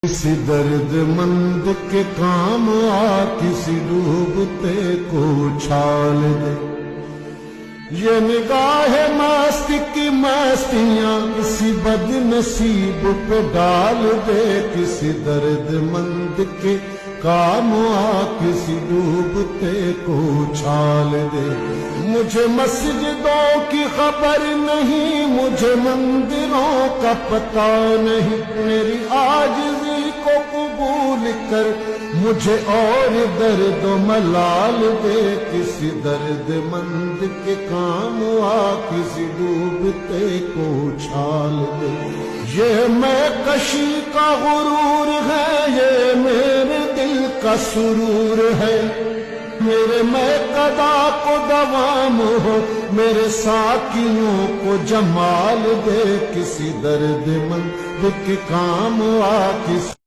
کسی درد مند کے کام آ، کسی ڈوبتے کو چھال دے. یہ نگاہ مست کی مستیاں کسی بد نصیب پہ ڈال دے. کسی درد مند کے کام آ، کسی ڈوبتے کو چھال دے. مجھے مسجدوں کی خبر نہیں، مجھے مندروں کا پتہ نہیں. میری عاجزی کو قبول کر مجھے اور درد و ملال دے. کسی درد مند کے کام آ، کسی ڈوبتے کو چھال دے. یہ میں کشی کا غرور ہے، یہ میرے دل کا سرور ہے. میرے میں قضا کو دوام ہو، میرے ساکیوں کو جمال دے. کسی درد مند کے کام آ، کسی